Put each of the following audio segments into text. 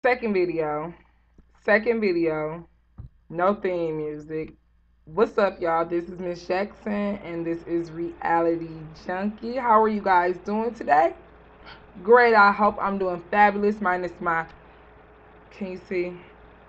Second video. Second video. No theme music. What's up, y'all? This is Miss Jackson, and this is Reality Junkie. How are you guys doing today? Great. I hope I'm doing fabulous. Minus my, can you see?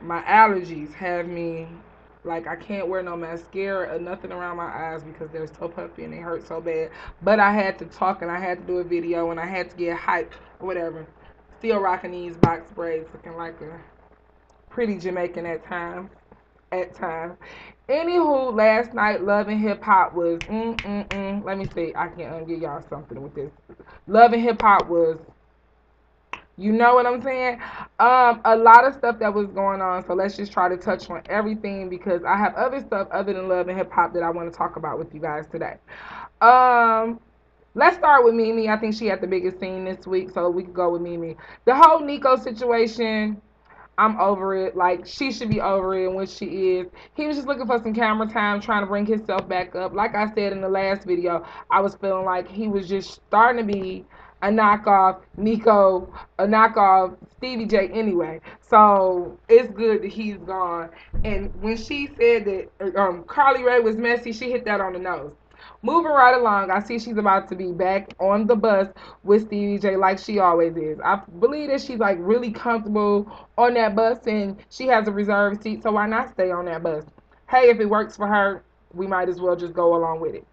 My allergies have me like I can't wear no mascara or nothing around my eyes because they're so puffy and they hurt so bad. But I had to talk and I had to do a video and I had to get hyped or whatever. Still rocking these box braids, looking like a pretty Jamaican at times. At times. Anywho, last night Love and Hip Hop was Let me see. I can give y'all something with this. Love and Hip Hop was, you know what I'm saying? A lot of stuff that was going on. So let's just try to touch on everything because I have other stuff other than Love and Hip Hop that I want to talk about with you guys today. Um, let's start with Mimi. I think she had the biggest scene this week, so we could go with Mimi. The whole Nico situation. I'm over it. Like, she should be over it, which she is. He was just looking for some camera time, trying to bring himself back up. Like I said in the last video, I was feeling like he was just starting to be a knockoff Nico, a knockoff Stevie J anyway. So it's good that he's gone. And when she said that Carly Rae was messy, she hit that on the nose. Moving right along, I see she's about to be back on the bus with Stevie J like she always is. I believe that she's like really comfortable on that bus and she has a reserved seat, so why not stay on that bus? Hey, if it works for her, we might as well just go along with it.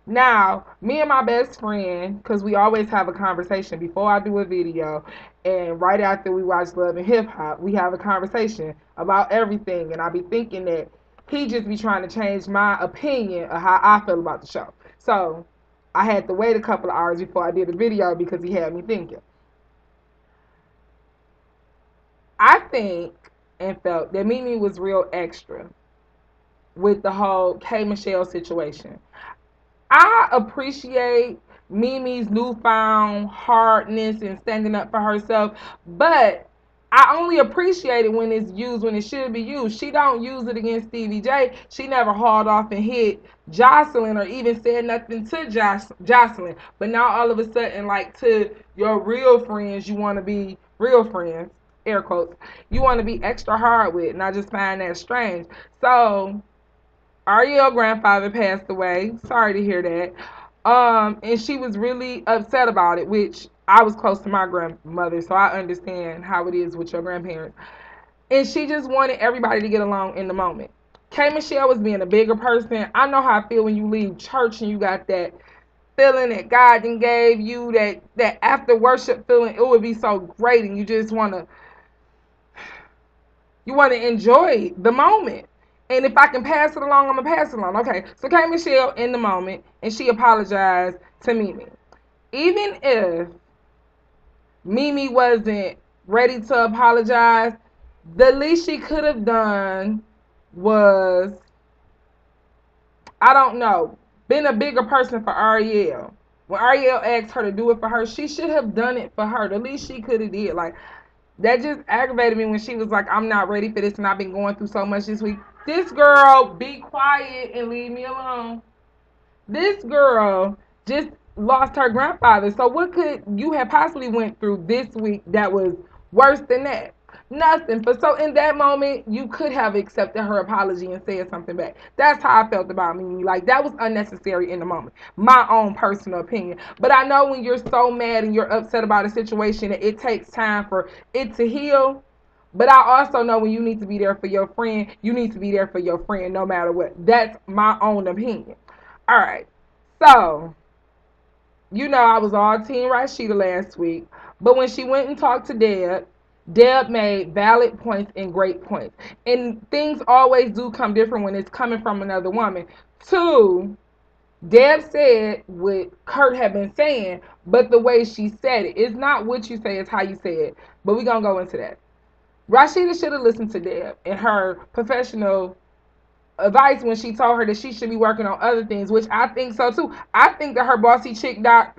Now, me and my best friend, because we always have a conversation before I do a video and right after we watch Love and Hip Hop, we have a conversation about everything. And I be thinking that he just be trying to change my opinion of how I feel about the show. So I had to wait a couple of hours before I did the video because he had me thinking. I think and felt that Mimi was real extra with the whole K Michelle situation. I appreciate Mimi's newfound hardness and standing up for herself, but I only appreciate it when it's used when it should be used. She don't use it against Stevie J. She never hauled off and hit Jocelyn or even said nothing to Jocelyn. But now all of a sudden, like to your real friends, you want to be real friends, air quotes. You want to be extra hard with, and I just find that strange. So Ariel's grandfather passed away. Sorry to hear that. And she was really upset about it, which I was close to my grandmother, so I understand how it is with your grandparents. And she just wanted everybody to get along in the moment. K Michelle was being a bigger person. I know how I feel when you leave church and you got that feeling that God then gave you, that after worship feeling, it would be so great and you just wanna enjoy the moment. And if I can pass it along, I'm gonna pass it along. Okay, so K Michelle in the moment, and she apologized to Mimi. Even if Mimi wasn't ready to apologize, the least she could have done was, I don't know, been a bigger person for Ariel. When Ariel asked her to do it for her, she should have done it for her. The least she could have did. Like, that just aggravated me when she was like, I'm not ready for this and I've been going through so much this week. This girl, be quiet and leave me alone. This girl just lost her grandfather. So what could you have possibly went through this week that was worse than that? Nothing. But so in that moment, you could have accepted her apology and said something back. That's how I felt about me. Like, that was unnecessary in the moment. My own personal opinion. But I know when you're so mad and you're upset about a situation that it takes time for it to heal. But I also know when you need to be there for your friend, you need to be there for your friend no matter what. That's my own opinion. All right. So, I was all Team Rashida last week. But when she went and talked to Deb made valid points and great points. And things always do come different when it's coming from another woman. Two, Deb said what Kurt had been saying, but the way she said it. It's not what you say, it's how you say it. But we're going to go into that. Rashida should have listened to Deb and her professional advice when she told her that she should be working on other things, which I think so too. I think that her bossy chick line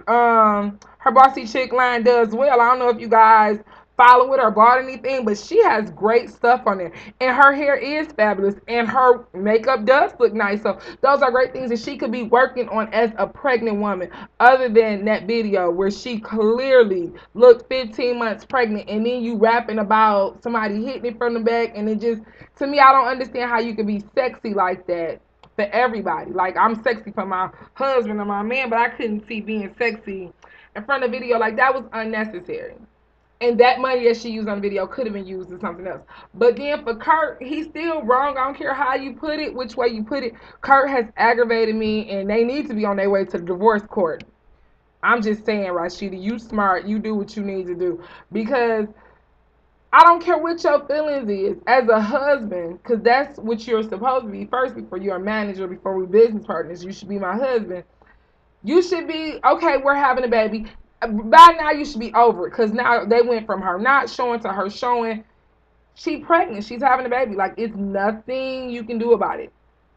does well. I don't know if you guys follow it or bought anything, but she has great stuff on there. And her hair is fabulous and her makeup does look nice. So those are great things that she could be working on as a pregnant woman, other than that video where she clearly looked 15 months pregnant and then you rapping about somebody hitting it from the back. And it just, to me, I don't understand how you can be sexy like that for everybody. Like, I'm sexy for my husband or my man, but I couldn't see being sexy in front of video. Like, that was unnecessary. And that money that she used on the video could have been used in something else. But then for Kurt, he's still wrong. I don't care how you put it, which way you put it. Kurt has aggravated me, and they need to be on their way to the divorce court. I'm just saying, Rashida, you smart. You do what you need to do. Because I don't care what your feelings is as a husband, because that's what you're supposed to be first before you're a manager, before we're business partners. You should be my husband. You should be, okay, we're having a baby. By now, you should be over it, because now they went from her not showing to her showing. She pregnant. She's having a baby. Like, it's nothing you can do about it.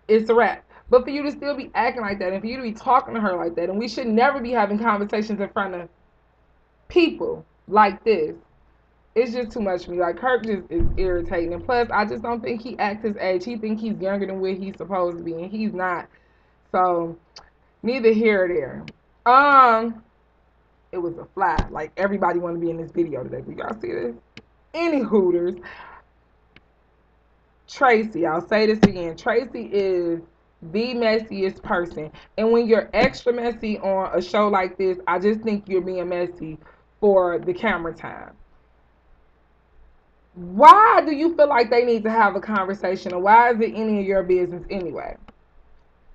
It's a wrap. But for you to still be acting like that and for you to be talking to her like that, and we should never be having conversations in front of people like this. It's just too much for me. Like, Kirk just is irritating. And plus, I just don't think he acts his age. He thinks he's younger than what he's supposed to be, and he's not. So, neither here or there. It was a fly. Like, everybody want to be in this video today. Do y'all see this? Any Hooters. Tracy, I'll say this again. Tracy is the messiest person. And when you're extra messy on a show like this, I just think you're being messy for the camera time. Why do you feel like they need to have a conversation, or why is it any of your business anyway?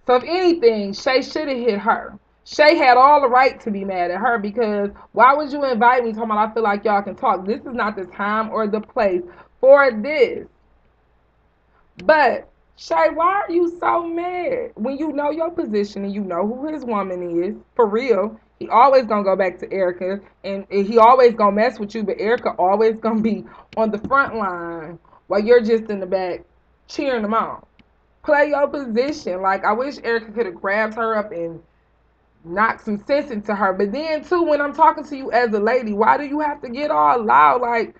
So if anything, Shay should have hit her. Shay had all the right to be mad at her, because why would you invite me talking about I feel like y'all can talk? This is not the time or the place for this. But Shay, why are you so mad when you know your position and you know who his woman is? For real. He always gonna go back to Erica, and he always gonna mess with you, but Erica always gonna be on the front line while you're just in the back cheering them on. Play your position. Like, I wish Erica could have grabbed her up and knocked some sense into her. But then too, when I'm talking to you as a lady, why do you have to get all loud? Like,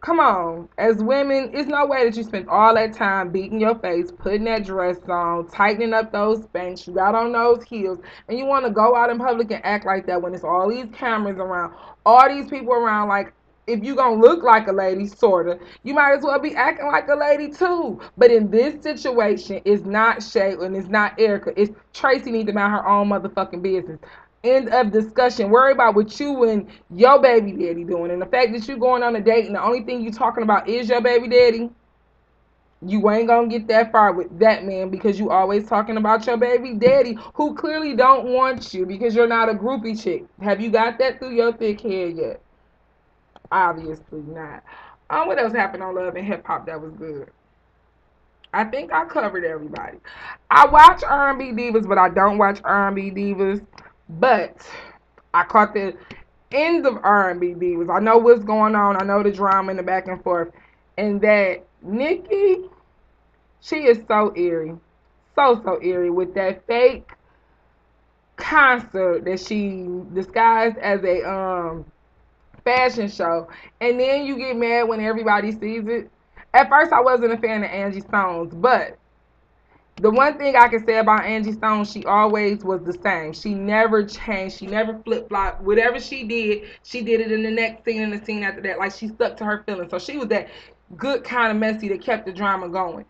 come on. As women, it's no way that you spent all that time beating your face, putting that dress on, tightening up those Spanx, you got on those heels, and you want to go out in public and act like that when it's all these cameras around, all these people around. Like, if you gonna look like a lady, sorta, you might as well be acting like a lady too. But in this situation, it's not Shay and it's not Erica. It's Tracy need to mind her own motherfucking business. End of discussion. Worry about what you and your baby daddy doing. And the fact that you going on a date and the only thing you talking about is your baby daddy, you ain't gonna get that far with that man, because you always talking about your baby daddy, who clearly don't want you because you're not a groupie chick. Have you got that through your thick head yet? Obviously not. What else happened on Love and Hip Hop that was good? I think I covered everybody. I watch R&B Divas, but I don't watch R&B Divas. But I caught the end of R&B Divas. I know what's going on. I know the drama and the back and forth. And that Nikki, she is so eerie. So eerie with that fake concert that she disguised as a fashion show. And then you get mad when everybody sees it. At first, I wasn't a fan of Angie Stone's, but the one thing I can say about Angie Stone, she always was the same. She never changed. She never flip-flopped. Whatever she did it in the next scene and the scene after that. Like, she stuck to her feelings. So she was that good kind of messy that kept the drama going,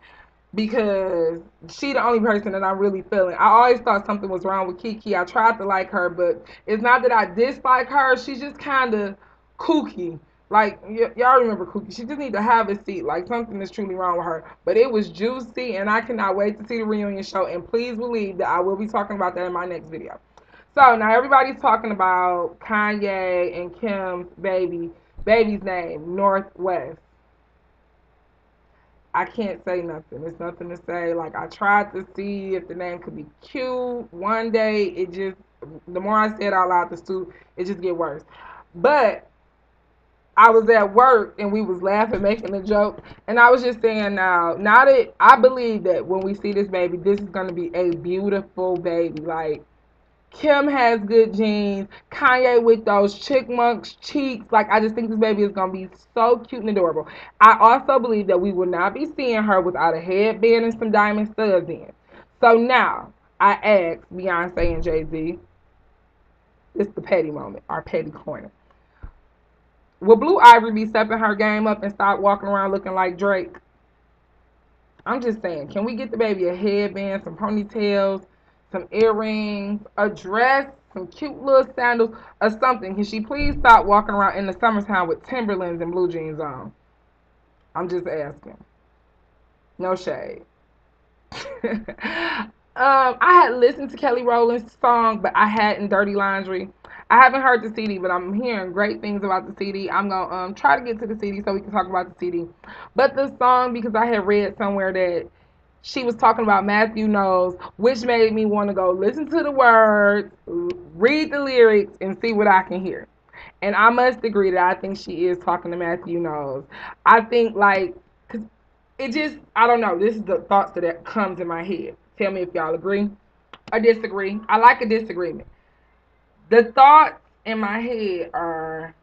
because she the only person that I'm really feeling. I always thought something was wrong with Kiki. I tried to like her, but it's not that I dislike her. She's just kind of kooky. Like, y'all remember Kookie. She just need to have a seat. Like, something is truly wrong with her. But it was juicy, and I cannot wait to see the reunion show. And please believe that I will be talking about that in my next video. So, now everybody's talking about Kanye and Kim's baby's name, Northwest. I can't say nothing. There's nothing to say. Like, I tried to see if the name could be cute. One day, the more I say it out loud, it just get worse. But I was at work and we was laughing, making a joke, and I was just saying, now that I believe that when we see this baby, this is going to be a beautiful baby. Like, Kim has good genes. Kanye with those chickmunks cheeks. Like, I just think this baby is going to be so cute and adorable. I also believe that we will not be seeing her without a headband and some diamond studs in. So now, I asked Beyonce and Jay-Z, it's the petty moment, our petty corner. Will Blue Ivy be stepping her game up and stop walking around looking like Drake? I'm just saying, can we get the baby a headband, some ponytails, some earrings, a dress, some cute little sandals, or something? Can she please stop walking around in the summertime with Timberlands and blue jeans on? I'm just asking. No shade. I had listened to Kelly Rowland's song, but I hadn't Dirty Laundry. I haven't heard the CD, but I'm hearing great things about the CD. I'm gonna try to get to the CD so we can talk about the CD. But the song, because I had read somewhere that she was talking about Matthew Knowles, which made me want to go listen to the words, read the lyrics, and see what I can hear. And I must agree that I think she is talking to Matthew Knowles. I think like, cause it just, I don't know. This is the thoughts that comes in my head. Tell me if y'all agree or disagree. I like a disagreement. The thoughts in my head are: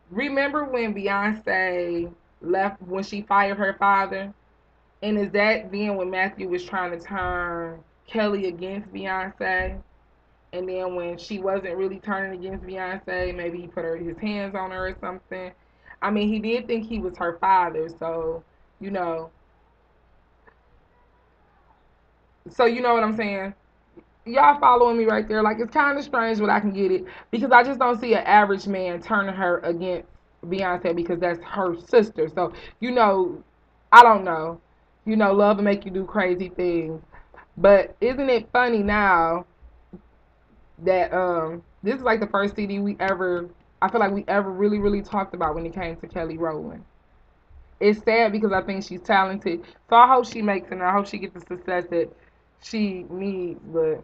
remember when Beyonce left, when she fired her father? And is that then when Matthew was trying to turn Kelly against Beyonce? And then when she wasn't really turning against Beyonce, maybe he put his hands on her or something. I mean, he did think he was her father, so you know, you know what I'm saying. Y'all following me right there? Like, it's kind of strange, but I can get it because I just don't see an average man turning her against Beyonce because that's her sister. So you know, I don't know. You know, love will make you do crazy things. But isn't it funny now that this is like the first CD we ever, I feel like we ever really really talked about when it came to Kelly Rowland. It's sad because I think she's talented, so I hope she makes it and I hope she gets the success that she needs. But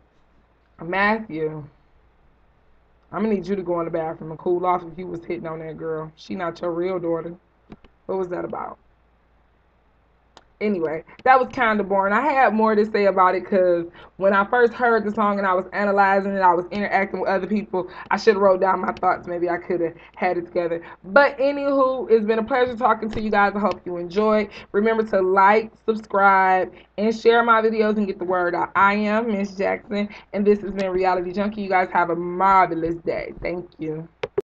Matthew, I'm gonna need you to go in the bathroom and cool off if you was hitting on that girl. She not your real daughter. What was that about? Anyway, that was kind of boring. I had more to say about it because when I first heard the song and I was analyzing it, I was interacting with other people. I should have wrote down my thoughts. Maybe I could have had it together. But anywho, it's been a pleasure talking to you guys. I hope you enjoyed. Remember to like, subscribe, and share my videos and get the word out. I am Miss Jackson, and this has been Reality Junkie. You guys have a marvelous day. Thank you.